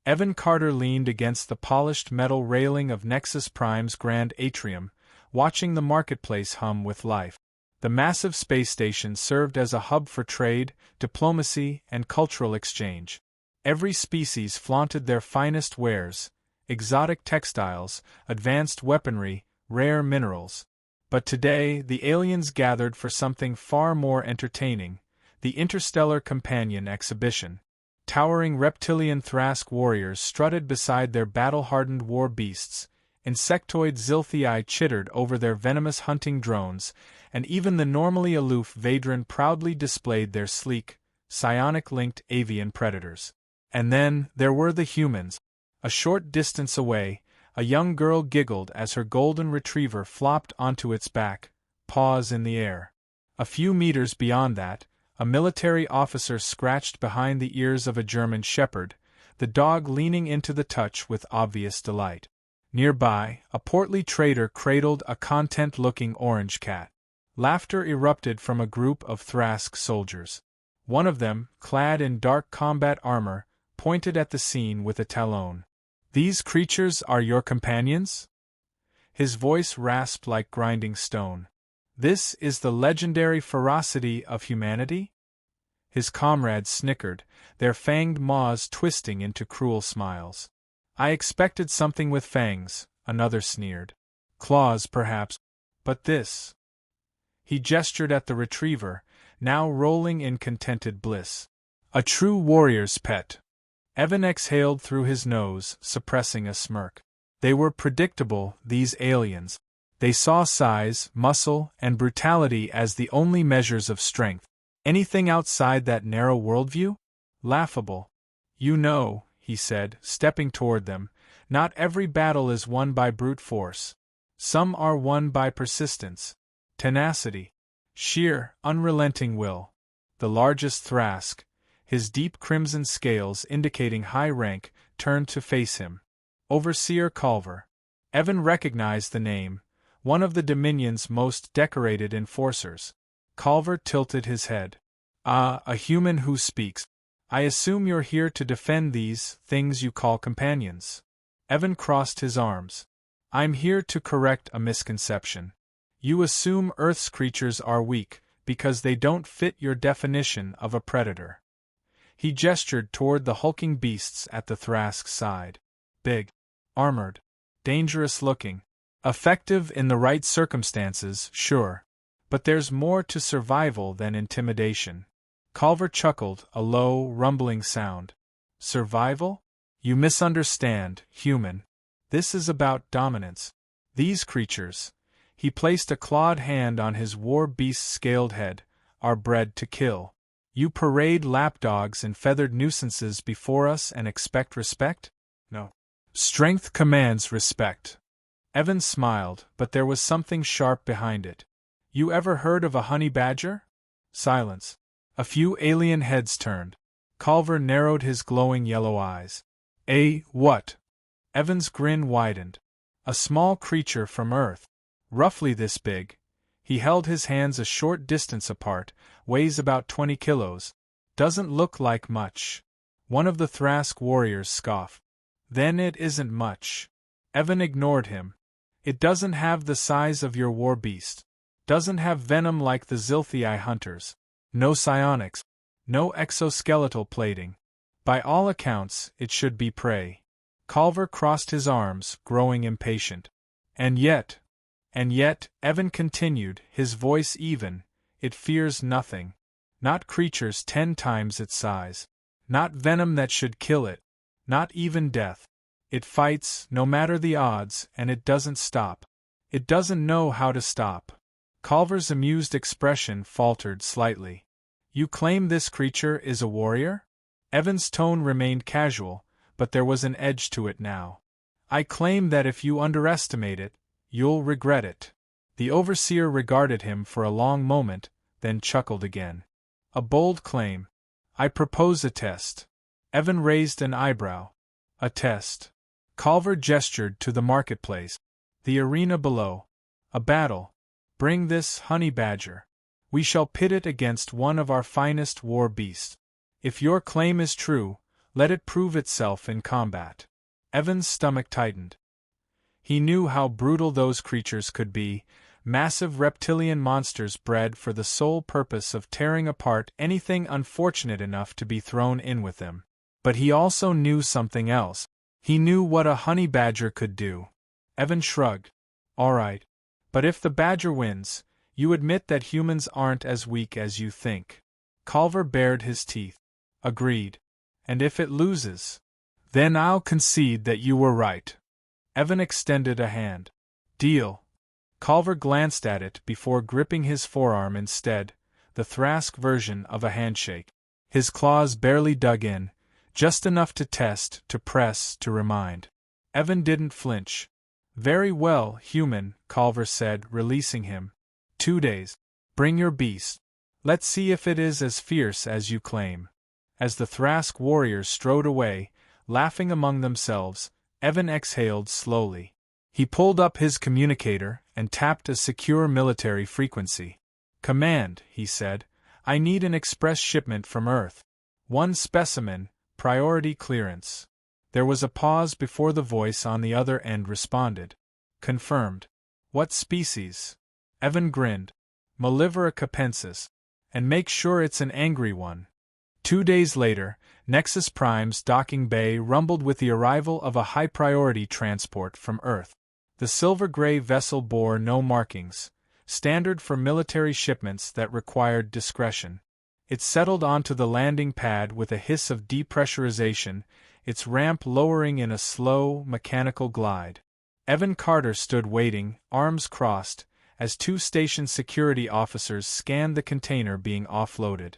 Evan Carter leaned against the polished metal railing of Nexus Prime's grand atrium, watching the marketplace hum with life. The massive space station served as a hub for trade, diplomacy, and cultural exchange. Every species flaunted their finest wares, exotic textiles, advanced weaponry, rare minerals. But today, the aliens gathered for something far more entertaining: the Interstellar Companion exhibition. Towering reptilian Thrask warriors strutted beside their battle-hardened war beasts, insectoid Zilthii chittered over their venomous hunting drones, and even the normally aloof Vadran proudly displayed their sleek, psionic-linked avian predators. And then, there were the humans. A short distance away, a young girl giggled as her golden retriever flopped onto its back, paws in the air. A few meters beyond that, a military officer scratched behind the ears of a German shepherd, the dog leaning into the touch with obvious delight. Nearby, a portly trader cradled a content-looking orange cat. Laughter erupted from a group of Thrask soldiers. One of them, clad in dark combat armor, pointed at the scene with a talon. "These creatures are your companions?" His voice rasped like grinding stone. "This is the legendary ferocity of humanity?" His comrades snickered, their fanged maws twisting into cruel smiles. "I expected something with fangs," another sneered. "Claws, perhaps. But this—" He gestured at the retriever, now rolling in contented bliss. "A true warrior's pet." Evan exhaled through his nose, suppressing a smirk. They were predictable, these aliens. They saw size, muscle, and brutality as the only measures of strength. Anything outside that narrow worldview? Laughable. "You know," he said, stepping toward them, "not every battle is won by brute force. Some are won by persistence, tenacity, sheer, unrelenting will." The largest Thrask, his deep crimson scales indicating high rank, turned to face him. Overseer Culver. Evan recognized the name, one of the Dominion's most decorated enforcers. Culver tilted his head. "Ah, a human who speaks. I assume you're here to defend these things you call companions." Evan crossed his arms. "I'm here to correct a misconception. You assume Earth's creatures are weak, because they don't fit your definition of a predator." He gestured toward the hulking beasts at the Thrask's side. "Big, armored, dangerous-looking. Effective in the right circumstances, sure. But there's more to survival than intimidation." Culver chuckled, a low, rumbling sound. "Survival? You misunderstand, human. This is about dominance. These creatures," he placed a clawed hand on his war beast's scaled head, "are bred to kill. You parade lapdogs and feathered nuisances before us and expect respect? No. Strength commands respect." Evan smiled, but there was something sharp behind it. "You ever heard of a honey badger?" Silence. A few alien heads turned. Culver narrowed his glowing yellow eyes. What?" Evan's grin widened. "A small creature from Earth. Roughly this big." He held his hands a short distance apart, weighs about 20 kilos. "Doesn't look like much." One of the Thrask warriors scoffed. "Then it isn't much." Evan ignored him. "It doesn't have the size of your war beast. Doesn't have venom like the Zilthii hunters. No psionics. No exoskeletal plating. By all accounts, it should be prey." Culver crossed his arms, growing impatient. And yet, Evan continued, his voice even, "it fears nothing. Not creatures 10 times its size. Not venom that should kill it. Not even death. It fights, no matter the odds, and it doesn't stop. It doesn't know how to stop." Culver's amused expression faltered slightly. "You claim this creature is a warrior?" Evan's tone remained casual, but there was an edge to it now. "I claim that if you underestimate it, you'll regret it." The overseer regarded him for a long moment, then chuckled again. "A bold claim. I propose a test." Evan raised an eyebrow. "A test?" Culver gestured to the marketplace. "The arena below. A battle. Bring this honey badger. We shall pit it against one of our finest war beasts. If your claim is true, Let it prove itself in combat. Evan's stomach tightened. He knew how brutal those creatures could be, massive reptilian monsters bred for the sole purpose of tearing apart anything unfortunate enough to be thrown in with them. But he also knew something else. He knew what a honey badger could do. Evan shrugged. All right. But if the badger wins, you admit that humans aren't as weak as you think. Culver bared his teeth. Agreed. And if it loses? Then I'll concede that you were right. Evan extended a hand. Deal. Culver glanced at it before gripping his forearm instead, the Thrask version of a handshake. His claws barely dug in, just enough to test, to press, to remind. Evan didn't flinch. Very well, human, Culver said, releasing him. 2 days. Bring your beast. Let's see if it is as fierce as you claim. As the Thrask warriors strode away, laughing among themselves, Evan exhaled slowly. He pulled up his communicator and tapped a secure military frequency. Command, he said, I need an express shipment from Earth. 1 specimen, priority clearance. There was a pause before the voice on the other end responded. Confirmed. What species? Evan grinned. Malivera capensis. And make sure it's an angry one. 2 days later, Nexus Prime's docking bay rumbled with the arrival of a high-priority transport from Earth. The silver-gray vessel bore no markings, standard for military shipments that required discretion. It settled onto the landing pad with a hiss of depressurization, its ramp lowering in a slow, mechanical glide. Evan Carter stood waiting, arms crossed, as 2 station security officers scanned the container being offloaded.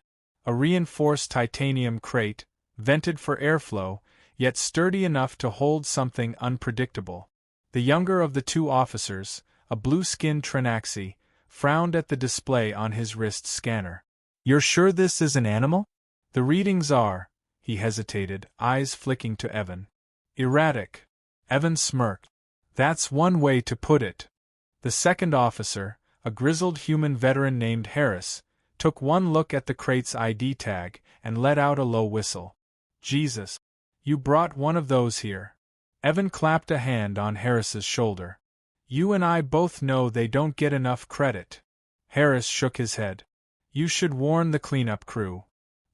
A reinforced titanium crate, vented for airflow, yet sturdy enough to hold something unpredictable. The younger of the 2 officers, a blue-skinned Trenaxi, frowned at the display on his wrist scanner. You're sure this is an animal? The readings are, he hesitated, eyes flicking to Evan. Erratic. Evan smirked. That's one way to put it. The second officer, a grizzled human veteran named Harris, took one look at the crate's ID tag and let out a low whistle. Jesus. You brought one of those here. Evan clapped a hand on Harris's shoulder. You and I both know they don't get enough credit. Harris shook his head. You should warn the cleanup crew.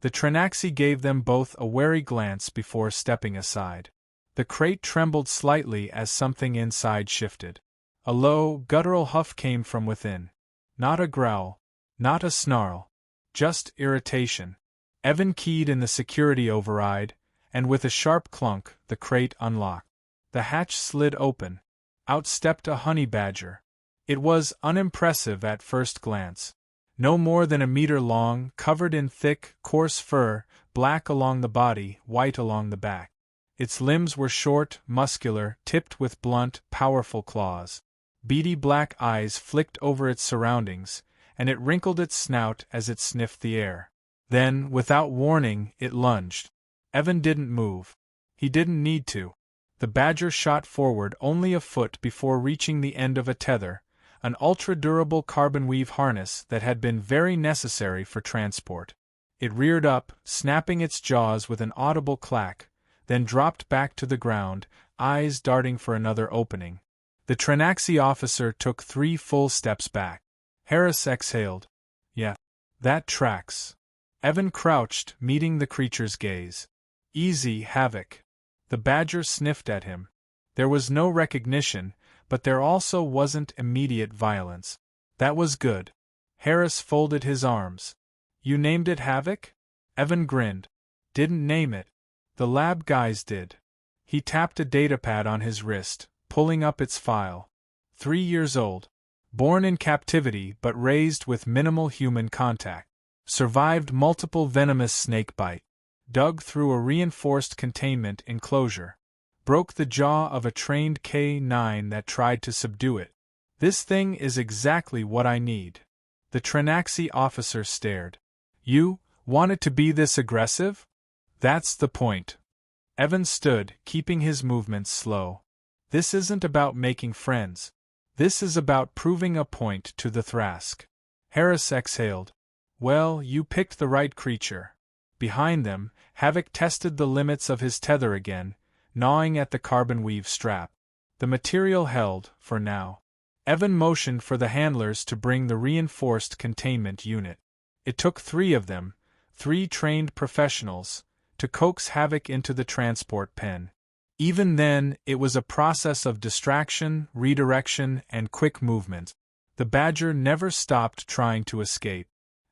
The Trenaxi gave them both a wary glance before stepping aside. The crate trembled slightly as something inside shifted. A low, guttural huff came from within. Not a growl. Not a snarl. Just irritation. Evan keyed in the security override, and with a sharp clunk, the crate unlocked. The hatch slid open. Out stepped a honey badger. It was unimpressive at first glance. No more than a meter long, covered in thick, coarse fur, black along the body, white along the back. Its limbs were short, muscular, tipped with blunt, powerful claws. Beady black eyes flicked over its surroundings, and it wrinkled its snout as it sniffed the air. Then, without warning, it lunged. Evan didn't move. He didn't need to. The badger shot forward only a foot before reaching the end of a tether, an ultra-durable carbon weave harness that had been very necessary for transport. It reared up, snapping its jaws with an audible clack, then dropped back to the ground, eyes darting for another opening. The Trenaxi officer took 3 full steps back. Harris exhaled. Yeah. That tracks. Evan crouched, meeting the creature's gaze. Easy, Havoc. The badger sniffed at him. There was no recognition, but there also wasn't immediate violence. That was good. Harris folded his arms. You named it Havoc? Evan grinned. Didn't name it. The lab guys did. He tapped a datapad on his wrist, pulling up its file. 3 years old. Born in captivity but raised with minimal human contact. Survived multiple venomous snake bite. Dug through a reinforced containment enclosure. Broke the jaw of a trained K-9 that tried to subdue it. This thing is exactly what I need. The Trenaxi officer stared. You want it to be this aggressive? That's the point. Evan stood, keeping his movements slow. This isn't about making friends. This is about proving a point to the Thrask. Harris exhaled. Well, you picked the right creature. Behind them, Havoc tested the limits of his tether again, gnawing at the carbon weave strap. The material held, for now. Evan motioned for the handlers to bring the reinforced containment unit. It took 3 of them, 3 trained professionals, to coax Havoc into the transport pen. Even then, it was a process of distraction, redirection, and quick movement. The Badger never stopped trying to escape.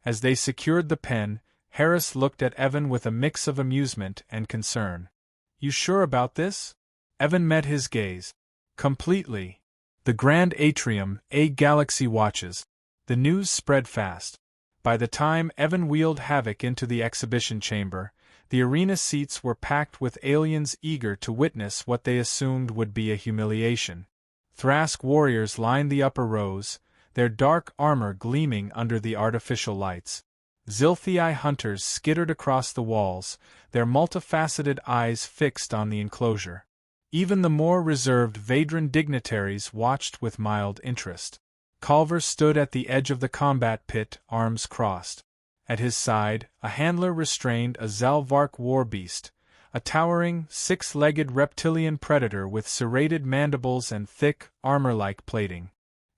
As they secured the pen, Harris looked at Evan with a mix of amusement and concern. "You sure about this?" Evan met his gaze. "Completely." The Grand Atrium, A Galaxy watches. The news spread fast. By the time Evan wheeled Havoc into the exhibition chamber, the arena seats were packed with aliens eager to witness what they assumed would be a humiliation. Thrask warriors lined the upper rows, their dark armor gleaming under the artificial lights. Zilthii hunters skittered across the walls, their multifaceted eyes fixed on the enclosure. Even the more reserved Vadran dignitaries watched with mild interest. Culver stood at the edge of the combat pit, arms crossed. At his side, a handler restrained a Zalvark warbeast, a towering, 6-legged reptilian predator with serrated mandibles and thick, armor-like plating.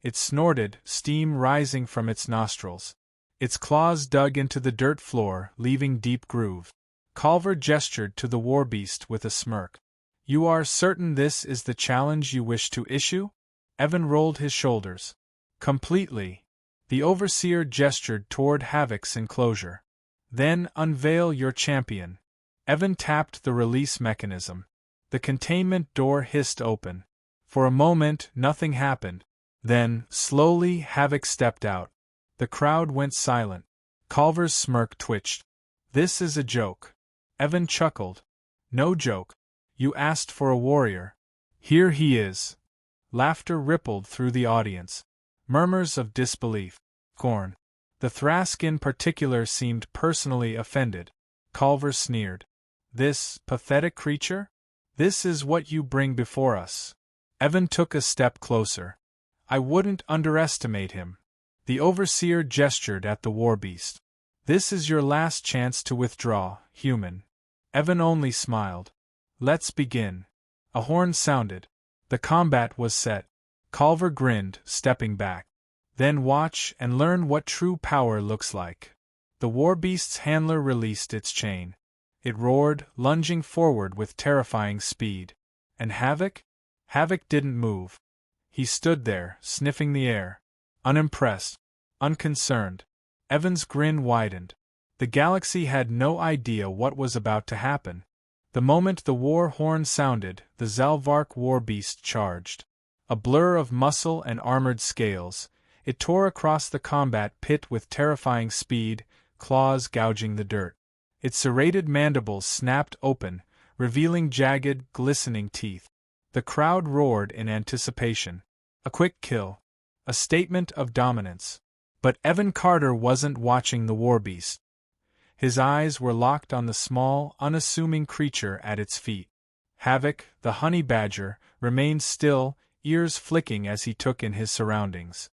It snorted, steam rising from its nostrils. Its claws dug into the dirt floor, leaving deep grooves. Culver gestured to the warbeast with a smirk. "You are certain this is the challenge you wish to issue?" Evan rolled his shoulders. "Completely." The Overseer gestured toward Havoc's enclosure. "Then unveil your champion." Evan tapped the release mechanism. The containment door hissed open. For a moment, nothing happened. Then, slowly, Havoc stepped out. The crowd went silent. Culver's smirk twitched. "This is a joke." Evan chuckled. "No joke. You asked for a warrior. Here he is." Laughter rippled through the audience. Murmurs of disbelief. Scorn. The Thrask in particular seemed personally offended. Culver sneered. "This pathetic creature? This is what you bring before us." Evan took a step closer. "I wouldn't underestimate him." The Overseer gestured at the warbeast. "This is your last chance to withdraw, human." Evan only smiled. "Let's begin." A horn sounded. The combat was set. Culver grinned, stepping back. "Then watch and learn what true power looks like." The warbeast's handler released its chain. It roared, lunging forward with terrifying speed. And Havoc? Havoc didn't move. He stood there, sniffing the air. Unimpressed. Unconcerned. Evan's grin widened. The galaxy had no idea what was about to happen. The moment the war horn sounded, the Zalvark warbeast charged. A blur of muscle and armored scales, it tore across the combat pit with terrifying speed, claws gouging the dirt. Its serrated mandibles snapped open, revealing jagged, glistening teeth. The crowd roared in anticipation. A quick kill. A statement of dominance. But Evan Carter wasn't watching the warbeast. His eyes were locked on the small, unassuming creature at its feet. Havoc, the honey badger, remained still, ears flicking as he took in his surroundings.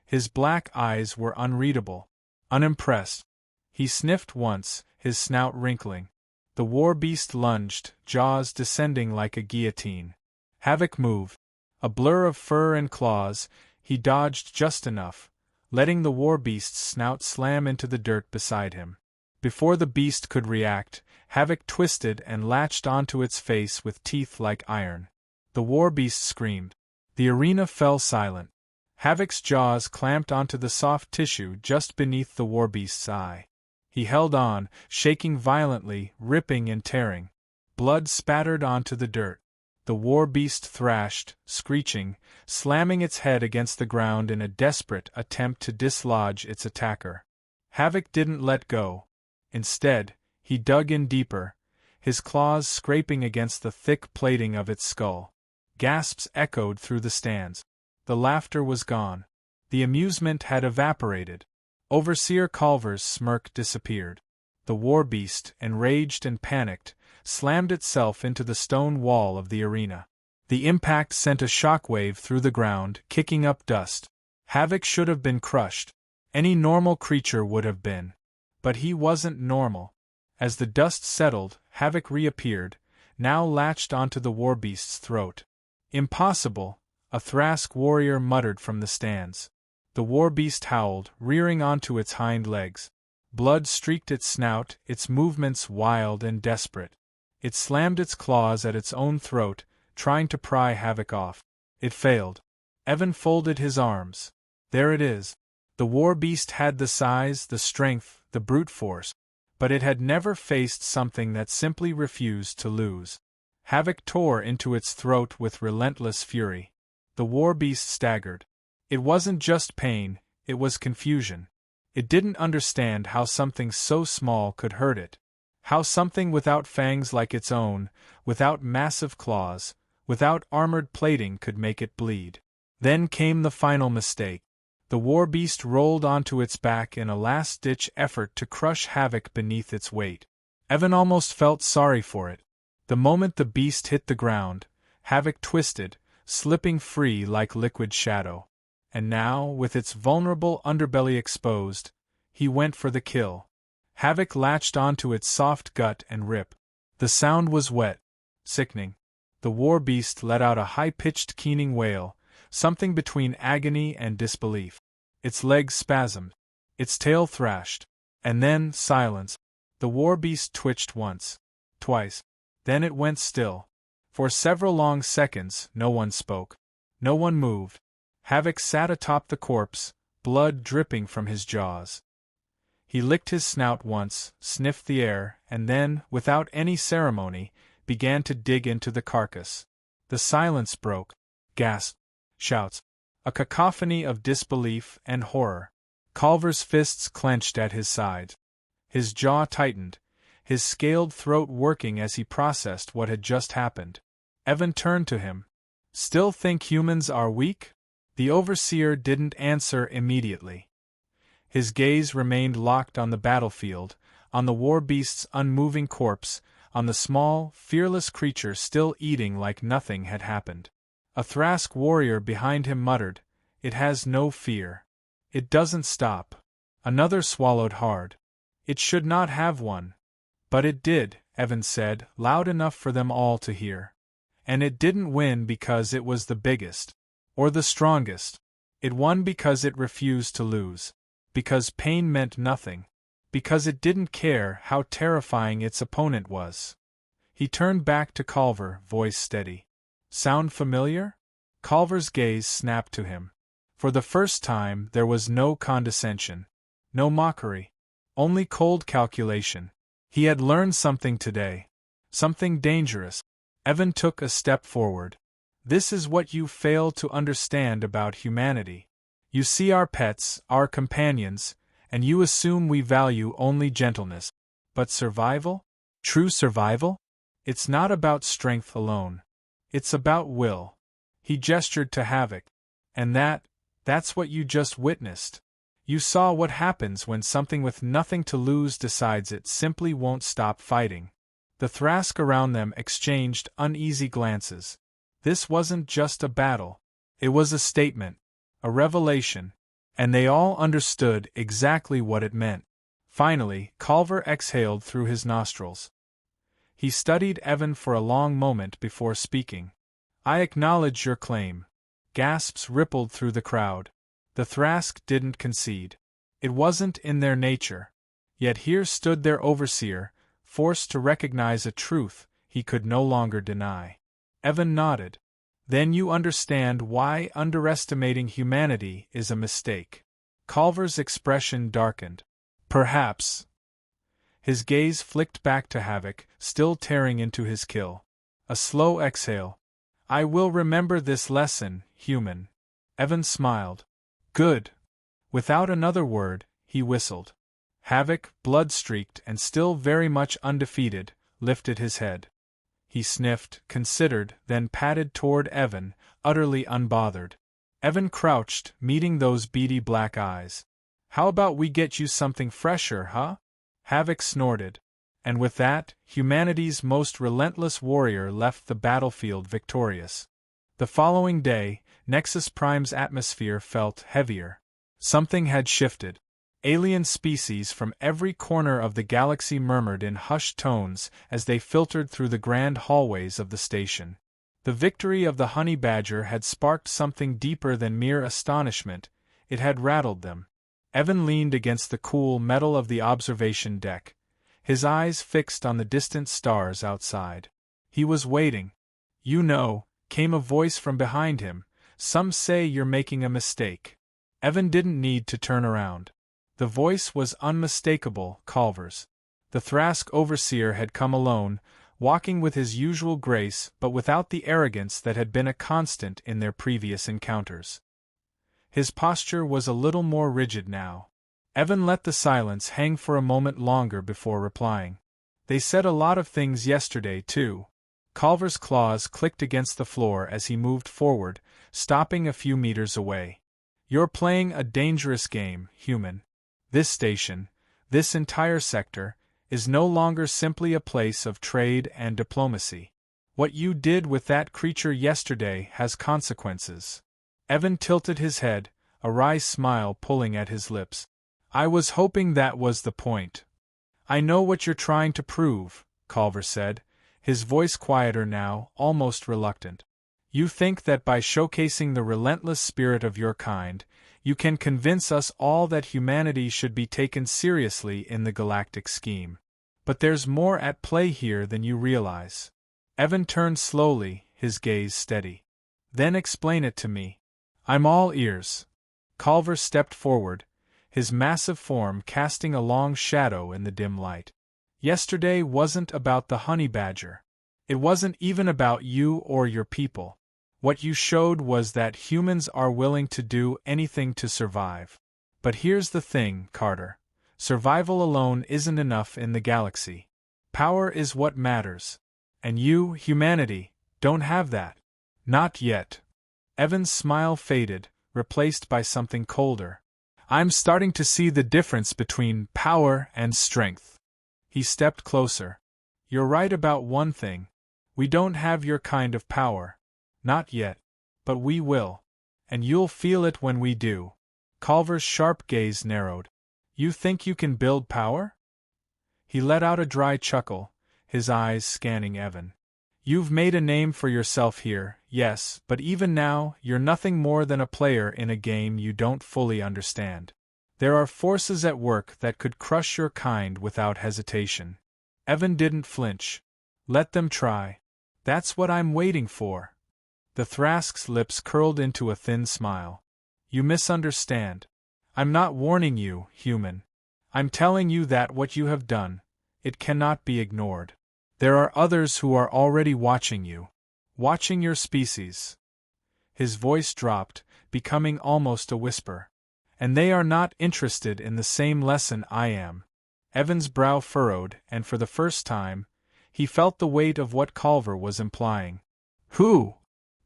His black eyes were unreadable. Unimpressed. He sniffed once, his snout wrinkling. The warbeast lunged, jaws descending like a guillotine. Havoc moved. A blur of fur and claws, he dodged just enough, letting the warbeast's snout slam into the dirt beside him. Before the beast could react, Havoc twisted and latched onto its face with teeth like iron. The warbeast screamed. The arena fell silent. Havoc's jaws clamped onto the soft tissue just beneath the warbeast's eye. He held on, shaking violently, ripping and tearing. Blood spattered onto the dirt. The warbeast thrashed, screeching, slamming its head against the ground in a desperate attempt to dislodge its attacker. Havoc didn't let go. Instead, he dug in deeper, his claws scraping against the thick plating of its skull. Gasps echoed through the stands. The laughter was gone. The amusement had evaporated. Overseer Culver's smirk disappeared. The warbeast, enraged and panicked, slammed itself into the stone wall of the arena. The impact sent a shockwave through the ground, kicking up dust. Havoc should have been crushed. Any normal creature would have been. But he wasn't normal. As the dust settled, Havoc reappeared, now latched onto the warbeast's throat. Impossible, a Thrask warrior muttered from the stands. The warbeast howled, rearing onto its hind legs. Blood streaked its snout, its movements wild and desperate. It slammed its claws at its own throat, trying to pry Havoc off. It failed. Evan folded his arms. There it is. The warbeast had the size, the strength, the brute force, but it had never faced something that simply refused to lose. Havoc tore into its throat with relentless fury. The warbeast staggered. It wasn't just pain, it was confusion. It didn't understand how something so small could hurt it. How something without fangs like its own, without massive claws, without armored plating could make it bleed. Then came the final mistake. The warbeast rolled onto its back in a last-ditch effort to crush Havoc beneath its weight. Evan almost felt sorry for it. The moment the beast hit the ground, Havoc twisted, slipping free like liquid shadow. And now, with its vulnerable underbelly exposed, he went for the kill. Havoc latched onto its soft gut and ripped. The sound was wet, sickening. The warbeast let out a high-pitched keening wail, something between agony and disbelief. Its legs spasmed. Its tail thrashed. And then, silence. The warbeast twitched once. Twice. Then it went still. For several long seconds, no one spoke. No one moved. Havoc sat atop the corpse, blood dripping from his jaws. He licked his snout once, sniffed the air, and then, without any ceremony, began to dig into the carcass. The silence broke. Gasps. Shouts. A cacophony of disbelief and horror. Culver's fists clenched at his sides. His jaw tightened, his scaled throat working as he processed what had just happened. Evan turned to him. Still think humans are weak? The overseer didn't answer immediately. His gaze remained locked on the battlefield, on the warbeast's unmoving corpse, on the small, fearless creature still eating like nothing had happened. A Thrask warrior behind him muttered, "It has no fear. It doesn't stop." Another swallowed hard. "It should not have one." "But it did," Evan said, loud enough for them all to hear. "And it didn't win because it was the biggest. Or the strongest. It won because it refused to lose. Because pain meant nothing. Because it didn't care how terrifying its opponent was." He turned back to Culver, voice steady. "Sound familiar?" Culver's gaze snapped to him. For the first time there was no condescension. No mockery. Only cold calculation. He had learned something today. Something dangerous. Evan took a step forward. "This is what you fail to understand about humanity. You see our pets, our companions, and you assume we value only gentleness. But survival? True survival? It's not about strength alone. It's about will." He gestured to Havoc. "And that's what you just witnessed. You saw what happens when something with nothing to lose decides it simply won't stop fighting." The Thrask around them exchanged uneasy glances. This wasn't just a battle. It was a statement. A revelation. And they all understood exactly what it meant. Finally, Culver exhaled through his nostrils. He studied Evan for a long moment before speaking. "I acknowledge your claim." Gasps rippled through the crowd. The Thrask didn't concede. It wasn't in their nature. Yet here stood their overseer, forced to recognize a truth he could no longer deny. Evan nodded. "Then you understand why underestimating humanity is a mistake." Culver's expression darkened. "Perhaps." His gaze flicked back to Havoc, still tearing into his kill. A slow exhale. "I will remember this lesson, human." Evan smiled. "Good." Without another word, he whistled. Havoc, blood-streaked and still very much undefeated, lifted his head. He sniffed, considered, then padded toward Evan, utterly unbothered. Evan crouched, meeting those beady black eyes. "How about we get you something fresher, huh?" Havoc snorted. And with that, humanity's most relentless warrior left the battlefield victorious. The following day, Nexus Prime's atmosphere felt heavier. Something had shifted. Alien species from every corner of the galaxy murmured in hushed tones as they filtered through the grand hallways of the station. The victory of the honey badger had sparked something deeper than mere astonishment, it had rattled them. Evan leaned against the cool metal of the observation deck, his eyes fixed on the distant stars outside. He was waiting. "You know," came a voice from behind him, "some say you're making a mistake." Evan didn't need to turn around. The voice was unmistakable, Culver's. The Thrask overseer had come alone, walking with his usual grace but without the arrogance that had been a constant in their previous encounters. His posture was a little more rigid now. Evan let the silence hang for a moment longer before replying. "They said a lot of things yesterday, too." Culver's claws clicked against the floor as he moved forward, stopping a few meters away. "You're playing a dangerous game, human. This station, this entire sector, is no longer simply a place of trade and diplomacy. What you did with that creature yesterday has consequences." Evan tilted his head, a wry smile pulling at his lips. "I was hoping that was the point." "I know what you're trying to prove," Culver said, his voice quieter now, almost reluctant. "You think that by showcasing the relentless spirit of your kind, you can convince us all that humanity should be taken seriously in the galactic scheme. But there's more at play here than you realize." Evan turned slowly, his gaze steady. "Then explain it to me." "I'm all ears." Culver stepped forward, his massive form casting a long shadow in the dim light. "Yesterday wasn't about the honey badger. It wasn't even about you or your people. What you showed was that humans are willing to do anything to survive. But here's the thing, Carter. Survival alone isn't enough in the galaxy. Power is what matters. And you, humanity, don't have that. Not yet." Evan's smile faded, replaced by something colder. "I'm starting to see the difference between power and strength." He stepped closer. "You're right about one thing. We don't have your kind of power. Not yet. But we will. And you'll feel it when we do." Culver's sharp gaze narrowed. "You think you can build power?" He let out a dry chuckle, his eyes scanning Evan. "You've made a name for yourself here, yes, but even now, you're nothing more than a player in a game you don't fully understand. There are forces at work that could crush your kind without hesitation." Evan didn't flinch. "Let them try. That's what I'm waiting for." The Thrask's lips curled into a thin smile. "You misunderstand. I'm not warning you, human. I'm telling you that what you have done, it cannot be ignored. There are others who are already watching you. Watching your species." His voice dropped, becoming almost a whisper. "And they are not interested in the same lesson I am." Evan's brow furrowed, and for the first time, he felt the weight of what Culver was implying. "Who?"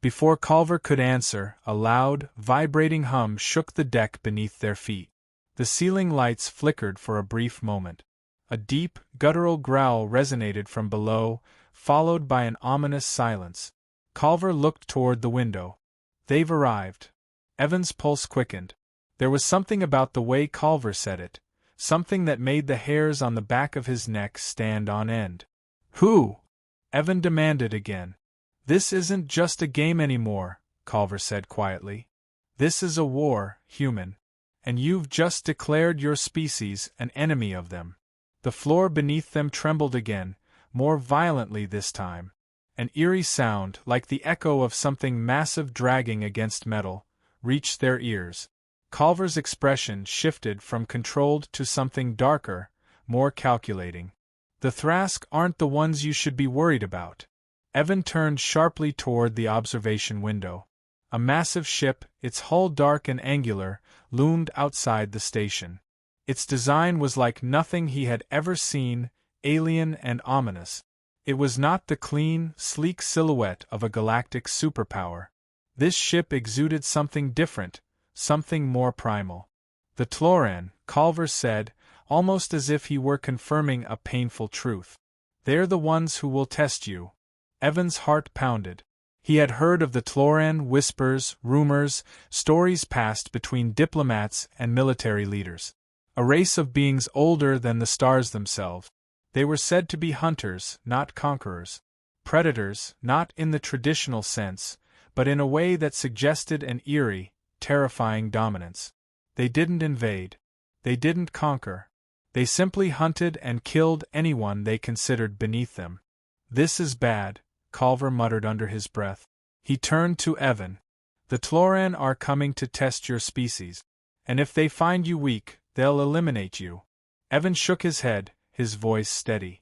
Before Culver could answer, a loud, vibrating hum shook the deck beneath their feet. The ceiling lights flickered for a brief moment. A deep, guttural growl resonated from below, followed by an ominous silence. Culver looked toward the window. "They've arrived." Evan's pulse quickened. There was something about the way Culver said it, something that made the hairs on the back of his neck stand on end. "Who?" Evan demanded again. "This isn't just a game anymore," Culver said quietly. "This is a war, human. And you've just declared your species an enemy of them." The floor beneath them trembled again, more violently this time. An eerie sound, like the echo of something massive dragging against metal, reached their ears. Culver's expression shifted from controlled to something darker, more calculating. "The Thrask aren't the ones you should be worried about." Evan turned sharply toward the observation window. A massive ship, its hull dark and angular, loomed outside the station. Its design was like nothing he had ever seen, alien and ominous. It was not the clean, sleek silhouette of a galactic superpower. This ship exuded something different, something more primal. "The Tloran," Culver said, almost as if he were confirming a painful truth. "They're the ones who will test you." Evan's heart pounded. He had heard of the Tloran, whispers, rumors, stories passed between diplomats and military leaders. A race of beings older than the stars themselves. They were said to be hunters, not conquerors. Predators, not in the traditional sense, but in a way that suggested an eerie, terrifying dominance. They didn't invade. They didn't conquer. They simply hunted and killed anyone they considered beneath them. "This is bad," Culver muttered under his breath. He turned to Evan. "The Tloran are coming to test your species. And if they find you weak, they'll eliminate you." Evan shook his head, his voice steady.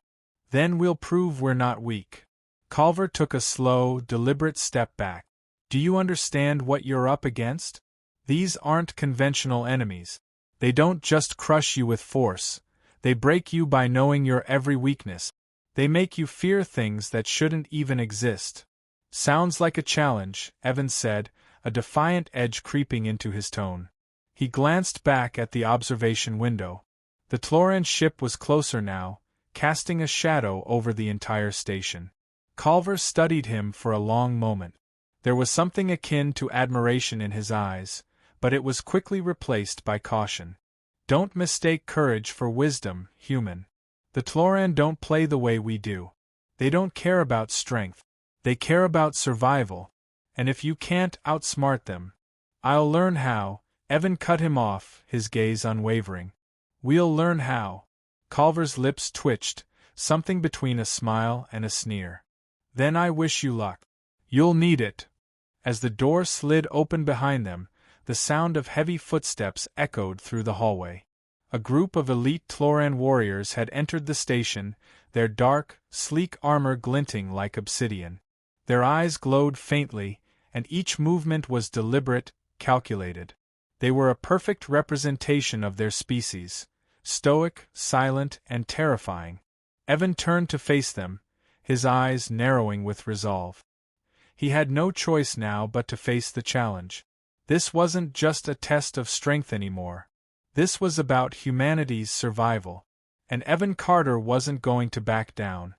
"Then we'll prove we're not weak." Culver took a slow, deliberate step back. "Do you understand what you're up against? These aren't conventional enemies. They don't just crush you with force. They break you by knowing your every weakness. They make you fear things that shouldn't even exist." "Sounds like a challenge," Evan said, a defiant edge creeping into his tone. He glanced back at the observation window. The Tloran ship was closer now, casting a shadow over the entire station. Culver studied him for a long moment. There was something akin to admiration in his eyes, but it was quickly replaced by caution. "Don't mistake courage for wisdom, human. The Tloran don't play the way we do. They don't care about strength. They care about survival. And if you can't outsmart them, I'll learn how." Evan cut him off, his gaze unwavering. "We'll learn how." Culver's lips twitched, something between a smile and a sneer. "Then I wish you luck. You'll need it." As the door slid open behind them, the sound of heavy footsteps echoed through the hallway. A group of elite Tloran warriors had entered the station, their dark, sleek armor glinting like obsidian. Their eyes glowed faintly, and each movement was deliberate, calculated. They were a perfect representation of their species, stoic, silent, and terrifying. Evan turned to face them, his eyes narrowing with resolve. He had no choice now but to face the challenge. This wasn't just a test of strength anymore. This was about humanity's survival. And Evan Carter wasn't going to back down.